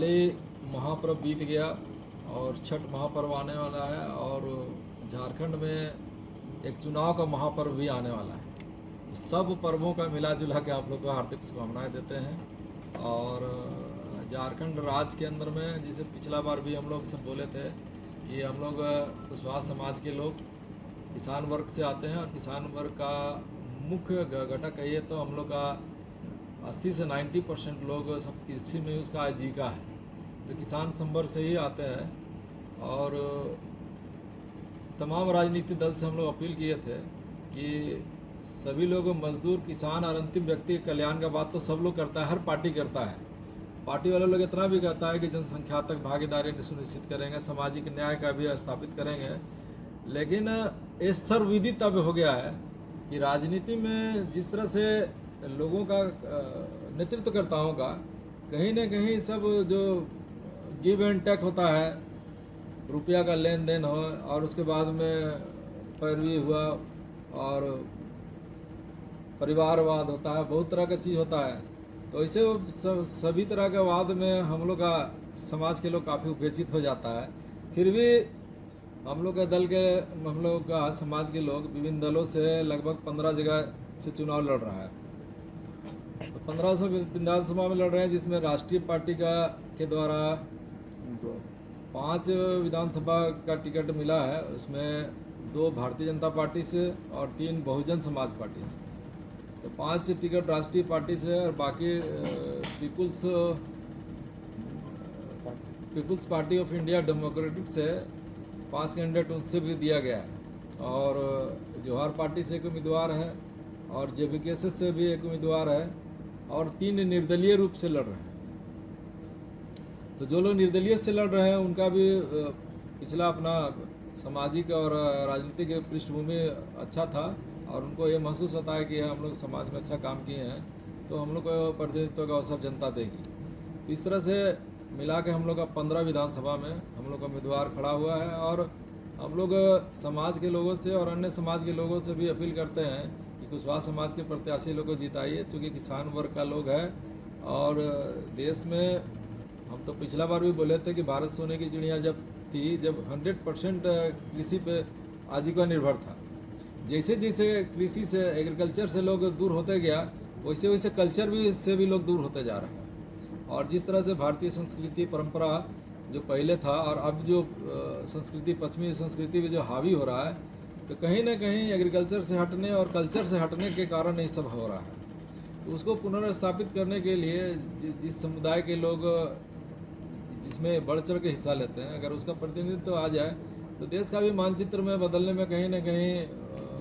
दिवाली महापर्व बीत गया और छठ महापर्व आने वाला है और झारखंड में एक चुनाव का महापर्व भी आने वाला है। सब पर्वों का मिला जुला के आप लोग को हार्दिक शुभकामनाएं देते हैं। और झारखंड राज्य के अंदर में जैसे पिछला बार भी हम लोग सब बोले थे कि हम लोग कुशवाहा समाज के लोग किसान वर्ग से आते हैं और किसान वर्ग का मुख्य घटक कहिए तो हम लोग का 80 से 90% लोग सब कृषि में उसका आजीविका है, तो किसान संवर्ग से ही आते हैं। और तमाम राजनीतिक दल से हम लोग अपील किए थे कि सभी लोग मजदूर, किसान और अंतिम व्यक्ति के कल्याण का बात तो सब लोग करता है, हर पार्टी करता है। पार्टी वाले लोग इतना भी कहता है कि जनसंख्या तक भागीदारी सुनिश्चित करेंगे, सामाजिक न्याय का भी स्थापित करेंगे, लेकिन ये सर्वविदित अब हो गया है कि राजनीति में जिस तरह से लोगों का नेतृत्वकर्ताओं का कहीं ना कहीं सब जो गिव एंड टेक होता है, रुपया का लेन देन हो और उसके बाद में पैरवी हुआ और परिवारवाद होता है, बहुत तरह का चीज़ होता है। तो ऐसे सभी तरह के वाद में हम लोग का समाज के लोग काफ़ी उपेक्षित हो जाता है। फिर भी हम लोग का दल के, हम लोग का समाज के लोग विभिन्न दलों से लगभग 15 जगह से चुनाव लड़ रहा है। तो 1500 विधानसभा में लड़ रहे हैं, जिसमें राष्ट्रीय पार्टी के द्वारा 5 विधानसभा का टिकट मिला है। उसमें 2 भारतीय जनता पार्टी से और 3 बहुजन समाज पार्टी से। तो 5 टिकट राष्ट्रीय पार्टी से और बाकी people's party of India democratic से 5 कैंडिडेट उनसे भी दिया गया है। और जवाहर पार्टी से एक उम्मीदवार है और जेबीकेएस से भी एक उम्मीदवार है और 3 निर्दलीय रूप से लड़ रहे हैं। तो जो लोग निर्दलीय से लड़ रहे हैं उनका भी पिछला अपना सामाजिक और राजनीतिक पृष्ठभूमि अच्छा था और उनको ये महसूस होता है कि हम लोग समाज में अच्छा काम किए हैं, तो हम लोग को प्रतिनिधित्व का अवसर जनता देगी। इस तरह से मिला के हम लोग का 15 विधानसभा में हम लोग का उम्मीदवार खड़ा हुआ है। और हम लोग समाज के लोगों से और अन्य समाज के लोगों से भी अपील करते हैं कि कुशवाहा समाज के प्रत्याशी लोग को जिताइए, क्योंकि किसान वर्ग का लोग है। और देश में हम तो पिछला बार भी बोले थे कि भारत सोने की चिड़िया जब थी, जब 100% कृषि पे आजीविका निर्भर था। जैसे जैसे कृषि से, एग्रीकल्चर से लोग दूर होते गया, वैसे वैसे कल्चर भी से भी लोग दूर होते जा रहे हैं। और जिस तरह से भारतीय संस्कृति परंपरा जो पहले था और अब जो संस्कृति, पश्चिमी संस्कृति में जो हावी हो रहा है, तो कहीं ना कहीं एग्रीकल्चर से हटने और कल्चर से हटने के कारण ये सब हो रहा है। तो उसको पुनर्स्थापित करने के लिए जिस समुदाय के लोग जिसमें बढ़ चढ़ के हिस्सा लेते हैं, अगर उसका प्रतिनिधित्व आ जाए तो देश का भी मानचित्र में बदलने में कहीं ना कहीं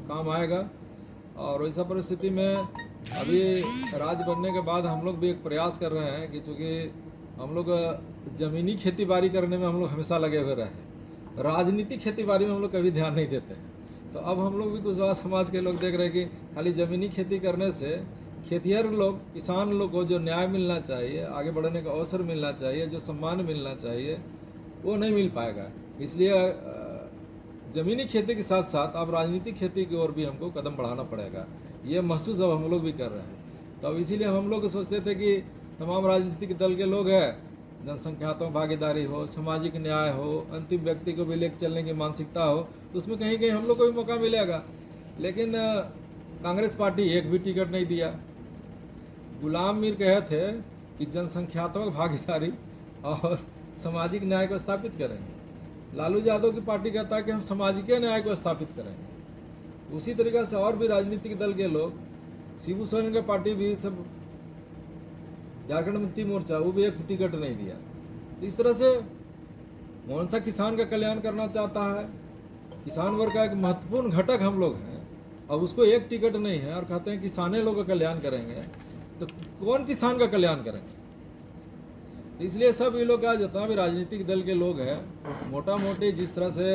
काम आएगा। और वैसा परिस्थिति में अभी राज्य बनने के बाद हम लोग भी एक प्रयास कर रहे हैं कि चूँकि हम लोग ज़मीनी खेती बाड़ी करने में हम लोग हमेशा लगे हुए रहे, राजनीतिक खेती बाड़ी में हम लोग कभी ध्यान नहीं देते। तो अब हम लोग भी कुशवाहा समाज के लोग देख रहे हैं कि खाली ज़मीनी खेती करने से खेतिहर लोग, किसान लोग को जो न्याय मिलना चाहिए, आगे बढ़ने का अवसर मिलना चाहिए, जो सम्मान मिलना चाहिए, वो नहीं मिल पाएगा। इसलिए ज़मीनी खेती के साथ साथ अब राजनीतिक खेती की ओर भी हमको कदम बढ़ाना पड़ेगा। ये महसूस अब हम लोग भी कर रहे हैं। तो अब इसीलिए हम लोग सोचते थे कि तमाम राजनीतिक दल के लोग हैं, जनसंख्यात्मक भागीदारी हो, सामाजिक न्याय हो, अंतिम व्यक्ति को भी लेकर चलने की मानसिकता हो, तो उसमें कहीं कहीं हम लोग को भी मौका मिलेगा। लेकिन कांग्रेस पार्टी एक भी टिकट नहीं दिया। गुलाम मीर कहे थे कि जनसंख्यात्मक भागीदारी और सामाजिक न्याय को स्थापित करेंगे। लालू यादव की पार्टी कहता है कि हम सामाजिक न्याय को स्थापित करेंगे। उसी तरीके से और भी राजनीतिक दल के लोग, शिबू सोरेन की पार्टी भी, सब झारखंड मुक्ति मोर्चा, वो भी एक टिकट नहीं दिया। इस तरह से कौन सा किसान का कल्याण करना चाहता है? किसान वर्ग का एक महत्वपूर्ण घटक हम लोग हैं, अब उसको एक टिकट नहीं है और कहते हैं किसाने लोग का कल्याण करेंगे, तो कौन किसान का कल्याण करेंगे? इसलिए सब ये लोग का जितना भी राजनीतिक दल के लोग हैं, मोटा मोटी जिस तरह से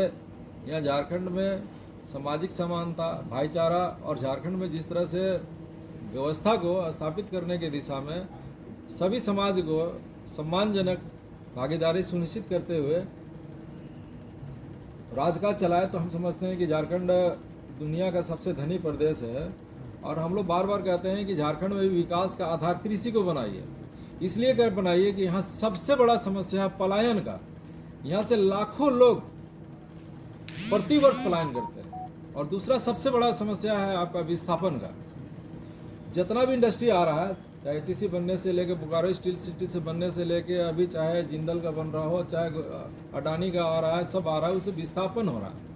यहाँ झारखंड में सामाजिक समानता, भाईचारा और झारखंड में जिस तरह से व्यवस्था को स्थापित करने की दिशा में सभी समाज को सम्मानजनक भागीदारी सुनिश्चित करते हुए राजकाज चलाए, तो हम समझते हैं कि झारखंड दुनिया का सबसे धनी प्रदेश है। और हम लोग बार बार कहते हैं कि झारखंड में भी विकास का आधार कृषि को बनाइए। इसलिए कर बनाइए कि यहाँ सबसे बड़ा समस्या है पलायन का। यहाँ से लाखों लोग प्रतिवर्ष पलायन करते हैं। और दूसरा सबसे बड़ा समस्या है आपका विस्थापन का। जितना भी इंडस्ट्री आ रहा है, चाहे एचईसी बनने से लेके बोकारो स्टील सिटी से बनने से लेके अभी चाहे जिंदल का बन रहा हो, चाहे अडानी का आ रहा है, सब आ रहा है, उससे विस्थापन हो रहा है।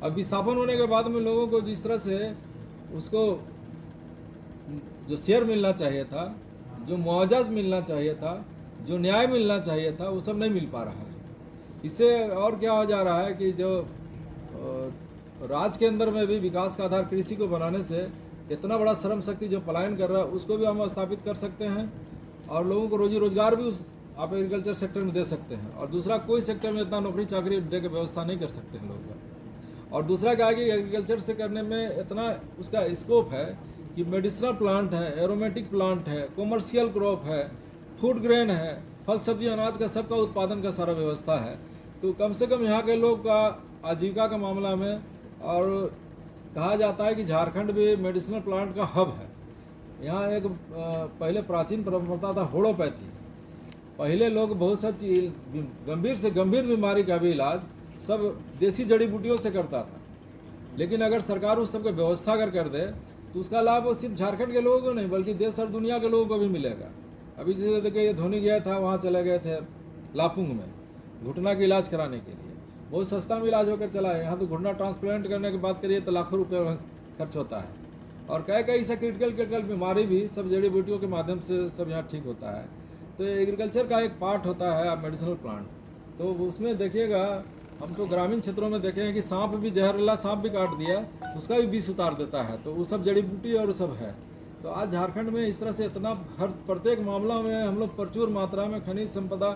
अब विस्थापन होने के बाद में लोगों को जिस तरह से उसको जो शेयर मिलना चाहिए था, जो मुआवजा मिलना चाहिए था, जो न्याय मिलना चाहिए था, वो सब नहीं मिल पा रहा है। इससे और क्या हो जा रहा है कि जो राज्य के अंदर में भी विकास का आधार कृषि को बनाने से इतना बड़ा श्रम शक्ति जो पलायन कर रहा है उसको भी हम स्थापित कर सकते हैं, और लोगों को रोजी रोजगार भी उस आप एग्रीकल्चर सेक्टर में दे सकते हैं। और दूसरा, कोई सेक्टर में इतना नौकरी चाकरी दे के व्यवस्था नहीं कर सकते हैं लोगों का। और दूसरा क्या है कि एग्रीकल्चर से करने में इतना उसका स्कोप है कि मेडिसिनल प्लांट है, एरोमेटिक प्लांट है, कॉमर्शियल क्रॉप है, फूड ग्रेन है, फल सब्जी अनाज का सबका उत्पादन का सारा व्यवस्था है। तो कम से कम यहाँ के लोग का आजीविका का मामला में, और कहा जाता है कि झारखंड भी मेडिसिनल प्लांट का हब है। यहाँ एक पहले प्राचीन परंपरा था होम्योपैथी। पहले लोग बहुत सा गंभीर से गंभीर बीमारी का भी इलाज सब देसी जड़ी बूटियों से करता था। लेकिन अगर सरकार उस सब की व्यवस्था अगर कर दे तो उसका लाभ सिर्फ झारखंड के लोगों को नहीं बल्कि देश और दुनिया के लोगों को भी मिलेगा। अभी जैसे देखिए धोनी गया था, वहाँ चले गए थे लापुंग में घुटना का इलाज कराने के लिए, बहुत सस्ता में इलाज होकर चला है। यहाँ तो घुटना ट्रांसप्लांट करने की बात करिए तो लाखों रुपये खर्च होता है। और कई ऐसा क्रिटिकल बीमारी भी सब जड़ी बूटियों के माध्यम से सब यहाँ ठीक होता है। तो एग्रीकल्चर का एक पार्ट होता है मेडिसिनल प्लांट। तो उसमें देखिएगा, हम तो ग्रामीण क्षेत्रों में देखे हैं कि सांप भी, जहरीला सांप भी काट दिया उसका भी विष उतार देता है, तो वो सब जड़ी बूटी और सब है। तो आज झारखंड में इस तरह से इतना हर प्रत्येक मामला में हम लोग प्रचुर मात्रा में खनिज संपदा,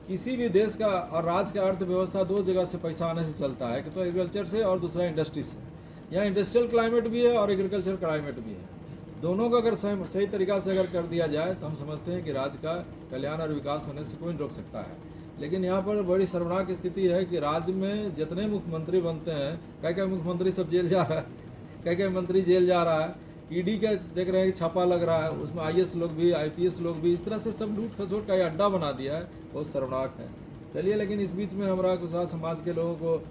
किसी भी देश का और राज्य का अर्थव्यवस्था दो जगह से पैसा आने से चलता है, कि तो एग्रीकल्चर से और दूसरा इंडस्ट्री से। यहाँ इंडस्ट्रियल क्लाइमेट भी है और एग्रीकल्चर क्लाइमेट भी है। दोनों को अगर सही तरीक़ा से अगर कर दिया जाए तो हम समझते हैं कि राज्य का कल्याण और विकास होने से कोई नहीं रोक सकता है। लेकिन यहाँ पर बड़ी शर्मनाक स्थिति है कि राज्य में जितने मुख्यमंत्री बनते हैं, कई मुख्यमंत्री सब जेल जा रहा है, कई मंत्री जेल जा रहा है, ईडी का देख रहे हैं कि छापा लग रहा है, उसमें आईएएस लोग भी, आईपीएस लोग भी, इस तरह से सब लूट खसोट का अड्डा बना दिया है। बहुत शर्मनाक है। चलिए, लेकिन इस बीच में हमारा कुशवाहा समाज के लोगों को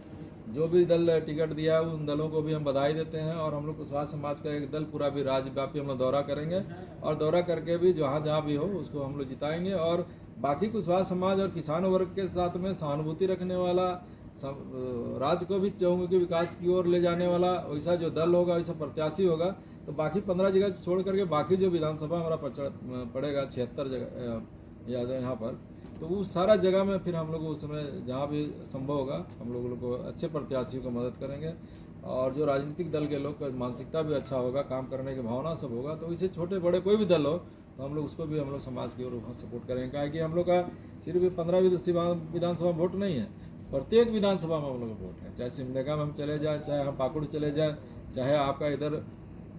जो भी दल टिकट दिया है उन दलों को भी हम बधाई देते हैं। और हम लोग कुशवाहा समाज का एक दल पूरा भी राज्यव्यापी हम लोग दौरा करेंगे, और दौरा करके भी जहाँ भी हो उसको हम लोग जिताएंगे। और बाकी कुशवाहा समाज और किसान वर्ग के साथ में सहानुभूति रखने वाला, राज्य को भी चाहूँगा कि विकास की ओर ले जाने वाला वैसा जो दल होगा, वैसा प्रत्याशी होगा, तो बाकी 15 जगह छोड़ करके बाकी जो विधानसभा हमारा पड़ेगा 76 जगह या यहाँ पर, तो वो सारा जगह में फिर हम लोग उस समय जहाँ भी संभव होगा हम लोग को अच्छे प्रत्याशियों को मदद करेंगे। और जो राजनीतिक दल के लोग का मानसिकता भी अच्छा होगा, काम करने की भावना सब होगा, तो इसे छोटे बड़े कोई भी दल हो तो हम लोग उसको भी हम लोग समाज की ओर सपोर्ट करेंगे। क्या कि हम लोग का सिर्फ 15 विधानसभा वोट नहीं है, प्रत्येक विधानसभा में हम लोग का वोट है। चाहे सिमडेगा में हम चले जाएँ, चाहे हम पाकुड़ चले जाएँ, चाहे आपका इधर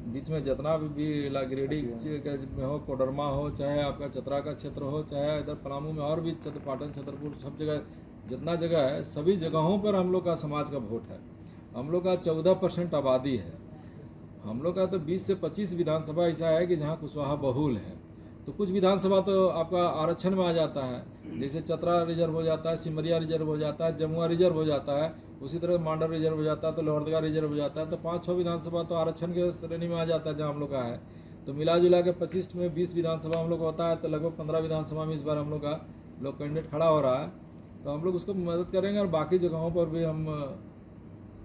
बीच में जितना भी गिरिडीह में हो, कोडरमा हो, चाहे आपका चतरा का क्षेत्र हो, चाहे इधर पलामू में और भी पाटन, छतरपुर, सब जगह जितना जगह है सभी जगहों पर हम लोग का समाज का वोट है। हम लोग का 14% आबादी है। हम लोग का तो 20 से 25 विधानसभा ऐसा है कि जहाँ कुशवाहा बहुल है। तो कुछ विधानसभा तो आपका आरक्षण में आ जाता है, जैसे चतरा रिजर्व हो जाता है, सिमरिया रिजर्व हो जाता है, जमुआ रिजर्व हो जाता है, उसी तरह मांडर रिजर्व हो जाता है, तो लोहरदगा रिजर्व हो जाता है। तो 5-6 विधानसभा तो आरक्षण के श्रेणी में आ जाता है जहाँ हम लोग का है। तो मिला जुला के 25 में 20 विधानसभा हम लोग का होता है, तो लगभग 15 विधानसभा में इस बार हम लोग का कैंडिडेट खड़ा हो रहा है। तो हम लोग उसको मदद करेंगे। और बाकी जगहों पर भी हम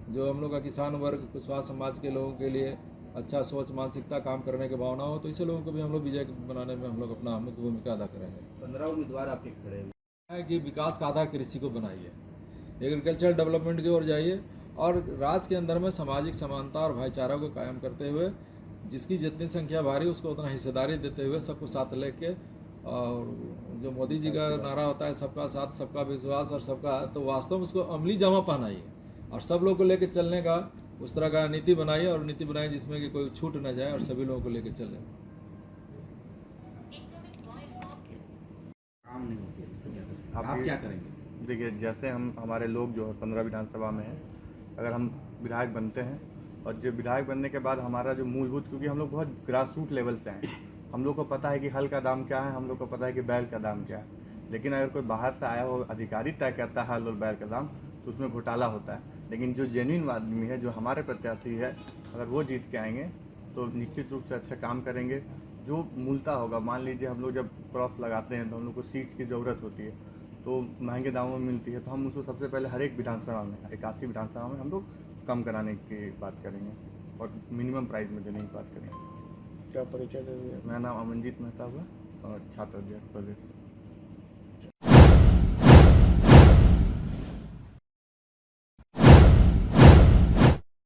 जो हम लोग का किसान वर्ग, कुशवाहा समाज के लोगों के लिए अच्छा सोच, मानसिकता, काम करने की भावना हो, तो इसे लोगों को भी हम लोग विजय बनाने में हम लोग अपना मुख्य भूमिका अदा करेंगे। 15 उम्मीदवार आपके खड़े है कि विकास का आधार कृषि को बनाइए, एग्रीकल्चर डेवलपमेंट की ओर जाइए, और राज्य के अंदर में सामाजिक समानता और भाईचारा को कायम करते हुए जिसकी जितनी संख्या भारी उसको उतना हिस्सेदारी देते हुए सबको साथ लेके, और जो मोदी जी का नारा होता है सबका साथ, सबका विश्वास और सबका, तो वास्तव में उसको अमली जामा पहनाइए और सब लोगों को लेकर चलने का उस तरह का नीति बनाइए, और नीति बनाइए जिसमें कि कोई छूट न जाए और सभी लोगों को लेकर चले। काम नहीं होती है, आप क्या करेंगे? देखिए, जैसे हमारे लोग जो 15 विधानसभा में हैं, अगर हम विधायक बनते हैं और जो विधायक बनने के बाद हमारा जो मूलभूत, क्योंकि हम लोग बहुत ग्रास रूट लेवल से हैं, हम लोग को पता है कि हल का दाम क्या है, हम लोग को पता है कि बैल का दाम क्या है। लेकिन अगर कोई बाहर से आया हुआ अधिकारी तय करता है हल और बैल का दाम, तो उसमें घोटाला होता है। लेकिन जो जेन्युइन आदमी है, जो हमारे प्रत्याशी है, अगर वो जीत के आएंगे तो निश्चित रूप से अच्छा काम करेंगे। जो मूलता होगा, मान लीजिए हम लोग जब क्रॉप लगाते हैं तो हम लोग को सीड्स की ज़रूरत होती है, तो महंगे दामों में मिलती है, तो हम उसको सबसे पहले हर एक विधानसभा में, 81 विधानसभा में हम लोग कम कराने की बात करेंगे और मिनिमम प्राइस में देने की बात करेंगे। क्या परिचय दे दिया? मेरा नाम अमनजीत मेहता हुआ और छात्र अध्यक्ष प्रदेश।